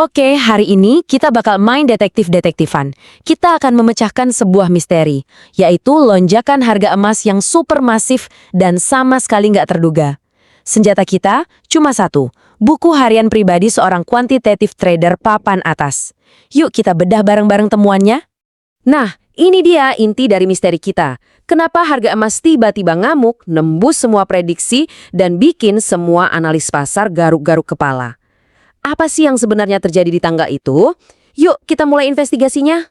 Oke, hari ini kita bakal main detektif-detektifan. Kita akan memecahkan sebuah misteri, yaitu lonjakan harga emas yang super masif dan sama sekali nggak terduga. Senjata kita cuma satu, buku harian pribadi seorang quantitative trader papan atas. Yuk kita bedah bareng-bareng temuannya. Nah, ini dia inti dari misteri kita. Kenapa harga emas tiba-tiba ngamuk, nembus semua prediksi, dan bikin semua analis pasar garuk-garuk kepala. Apa sih yang sebenarnya terjadi di tanggal itu? Yuk, kita mulai investigasinya.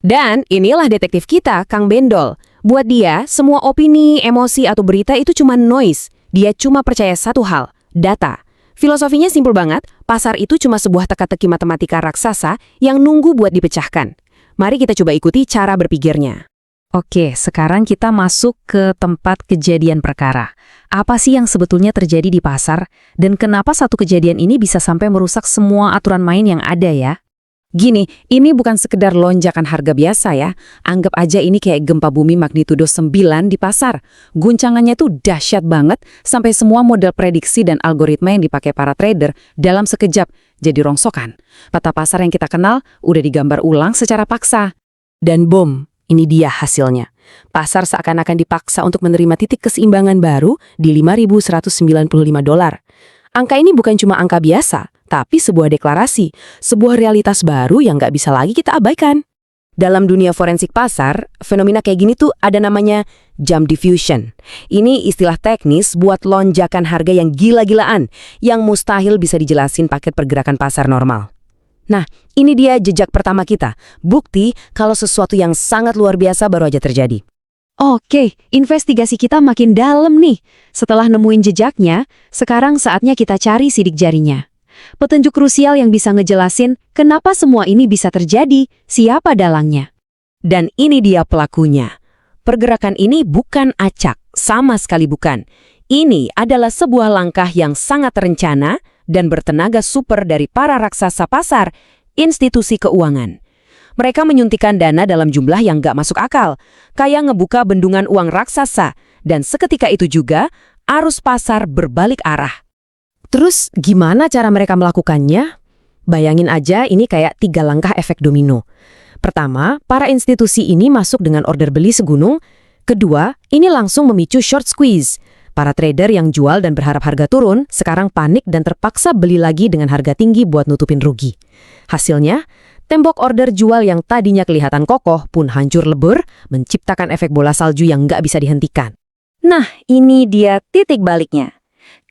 Dan inilah detektif kita, Kang Bendol. Buat dia, semua opini, emosi, atau berita itu cuma noise. Dia cuma percaya satu hal, data. Filosofinya simpel banget, pasar itu cuma sebuah teka-teki matematika raksasa yang nunggu buat dipecahkan. Mari kita coba ikuti cara berpikirnya. Oke, sekarang kita masuk ke tempat kejadian perkara. Apa sih yang sebetulnya terjadi di pasar? Dan kenapa satu kejadian ini bisa sampai merusak semua aturan main yang ada ya? Gini, ini bukan sekedar lonjakan harga biasa ya. Anggap aja ini kayak gempa bumi magnitudo 9 di pasar. Guncangannya tuh dahsyat banget, sampai semua model prediksi dan algoritma yang dipakai para trader dalam sekejap jadi rongsokan. Peta pasar yang kita kenal udah digambar ulang secara paksa. Dan boom! Ini dia hasilnya. Pasar seakan-akan dipaksa untuk menerima titik keseimbangan baru di $5.195. Angka ini bukan cuma angka biasa, tapi sebuah deklarasi, sebuah realitas baru yang nggak bisa lagi kita abaikan. Dalam dunia forensik pasar, fenomena kayak gini tuh ada namanya jump diffusion. Ini istilah teknis buat lonjakan harga yang gila-gilaan, yang mustahil bisa dijelasin paket pergerakan pasar normal. Nah, ini dia jejak pertama kita. Bukti kalau sesuatu yang sangat luar biasa baru aja terjadi. Oke, investigasi kita makin dalam nih. Setelah nemuin jejaknya, sekarang saatnya kita cari sidik jarinya. Petunjuk krusial yang bisa ngejelasin kenapa semua ini bisa terjadi, siapa dalangnya. Dan ini dia pelakunya. Pergerakan ini bukan acak, sama sekali bukan. Ini adalah sebuah langkah yang sangat terencana dan bertenaga super dari para raksasa pasar, institusi keuangan. Mereka menyuntikkan dana dalam jumlah yang gak masuk akal, kayak ngebuka bendungan uang raksasa, dan seketika itu juga, arus pasar berbalik arah. Terus gimana cara mereka melakukannya? Bayangin aja ini kayak 3 langkah efek domino. Pertama, para institusi ini masuk dengan order beli segunung. Kedua, ini langsung memicu short squeeze. Para trader yang jual dan berharap harga turun, sekarang panik dan terpaksa beli lagi dengan harga tinggi buat nutupin rugi. Hasilnya, tembok order jual yang tadinya kelihatan kokoh pun hancur lebur, menciptakan efek bola salju yang nggak bisa dihentikan. Nah, ini dia titik baliknya.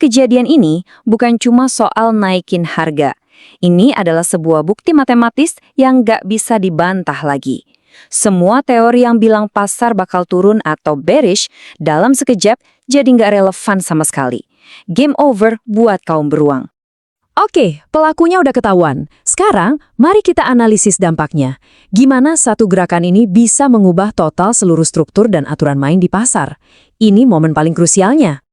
Kejadian ini bukan cuma soal naikin harga. Ini adalah sebuah bukti matematis yang nggak bisa dibantah lagi. Semua teori yang bilang pasar bakal turun atau bearish dalam sekejap jadi nggak relevan sama sekali. Game over buat kaum beruang. Oke, pelakunya udah ketahuan. Sekarang, mari kita analisis dampaknya. Gimana satu gerakan ini bisa mengubah total seluruh struktur dan aturan main di pasar? Ini momen paling krusialnya.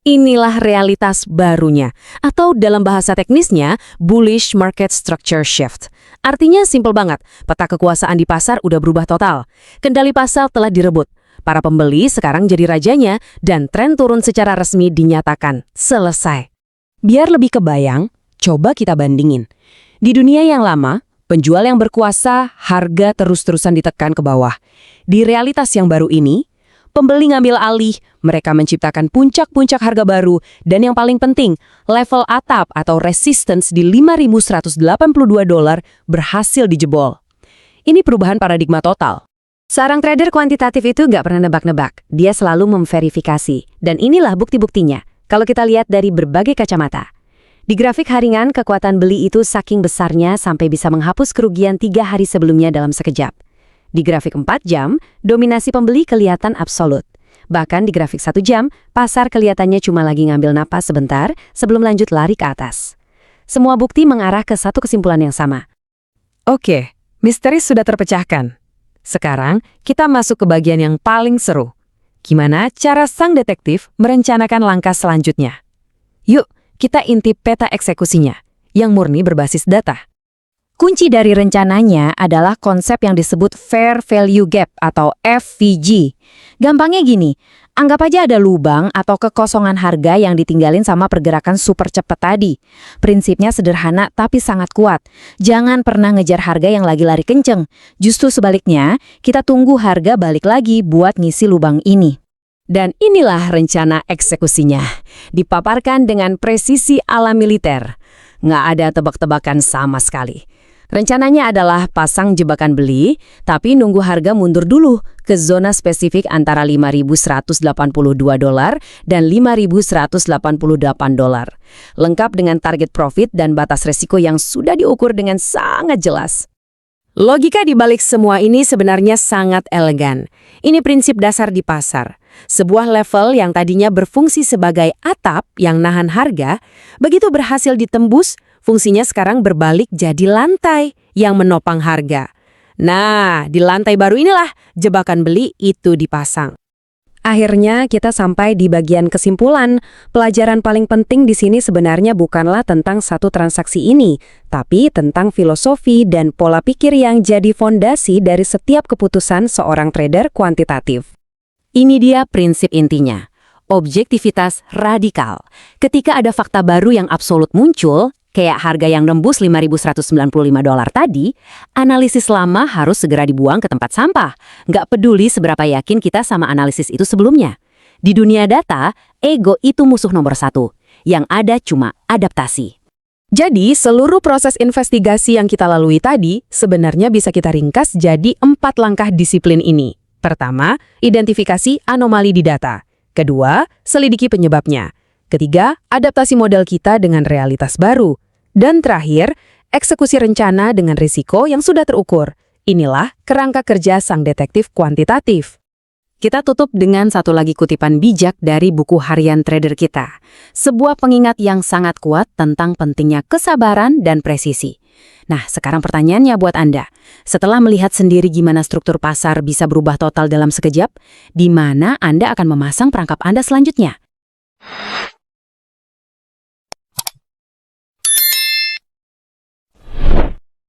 Inilah realitas barunya, atau dalam bahasa teknisnya, bullish market structure shift. Artinya simpel banget, peta kekuasaan di pasar udah berubah total. Kendali pasar telah direbut. Para pembeli sekarang jadi rajanya, dan tren turun secara resmi dinyatakan selesai. Biar lebih kebayang, coba kita bandingin. Di dunia yang lama, penjual yang berkuasa, harga terus-terusan ditekan ke bawah. Di realitas yang baru ini, pembeli ngambil alih, mereka menciptakan puncak-puncak harga baru, dan yang paling penting, level atap atau resistance di $5.182 berhasil dijebol. Ini perubahan paradigma total. Seorang trader kuantitatif itu nggak pernah nebak-nebak, dia selalu memverifikasi. Dan inilah bukti-buktinya, kalau kita lihat dari berbagai kacamata. Di grafik harian, kekuatan beli itu saking besarnya sampai bisa menghapus kerugian 3 hari sebelumnya dalam sekejap. Di grafik 4 jam, dominasi pembeli kelihatan absolut. Bahkan di grafik 1 jam, pasar kelihatannya cuma lagi ngambil napas sebentar sebelum lanjut lari ke atas. Semua bukti mengarah ke satu kesimpulan yang sama. Oke, misteri sudah terpecahkan. Sekarang, kita masuk ke bagian yang paling seru. Gimana cara sang detektif merencanakan langkah selanjutnya? Yuk, kita intip peta eksekusinya, yang murni berbasis data. Kunci dari rencananya adalah konsep yang disebut Fair Value Gap atau FVG. Gampangnya gini, anggap aja ada lubang atau kekosongan harga yang ditinggalin sama pergerakan super cepat tadi. Prinsipnya sederhana tapi sangat kuat. Jangan pernah ngejar harga yang lagi lari kenceng. Justru sebaliknya, kita tunggu harga balik lagi buat ngisi lubang ini. Dan inilah rencana eksekusinya. Dipaparkan dengan presisi ala militer. Nggak ada tebak-tebakan sama sekali. Rencananya adalah pasang jebakan beli, tapi nunggu harga mundur dulu ke zona spesifik antara $5.182 dan $5.188. Lengkap dengan target profit dan batas resiko yang sudah diukur dengan sangat jelas. Logika di balik semua ini sebenarnya sangat elegan. Ini prinsip dasar di pasar. Sebuah level yang tadinya berfungsi sebagai atap yang nahan harga, begitu berhasil ditembus, fungsinya sekarang berbalik jadi lantai yang menopang harga. Nah, di lantai baru inilah jebakan beli itu dipasang. Akhirnya kita sampai di bagian kesimpulan. Pelajaran paling penting di sini sebenarnya bukanlah tentang satu transaksi ini, tapi tentang filosofi dan pola pikir yang jadi fondasi dari setiap keputusan seorang trader kuantitatif. Ini dia prinsip intinya, objektivitas radikal. Ketika ada fakta baru yang absolut muncul, kayak harga yang nembus $5.195 tadi, analisis lama harus segera dibuang ke tempat sampah. Nggak peduli seberapa yakin kita sama analisis itu sebelumnya. Di dunia data, ego itu musuh nomor satu. Yang ada cuma adaptasi. Jadi, seluruh proses investigasi yang kita lalui tadi sebenarnya bisa kita ringkas jadi 4 langkah disiplin ini. Pertama, identifikasi anomali di data. Kedua, selidiki penyebabnya. Ketiga, adaptasi model kita dengan realitas baru. Dan terakhir, eksekusi rencana dengan risiko yang sudah terukur. Inilah kerangka kerja sang detektif kuantitatif. Kita tutup dengan satu lagi kutipan bijak dari buku harian trader kita. Sebuah pengingat yang sangat kuat tentang pentingnya kesabaran dan presisi. Nah, sekarang pertanyaannya buat Anda. Setelah melihat sendiri gimana struktur pasar bisa berubah total dalam sekejap, di mana Anda akan memasang perangkap Anda selanjutnya?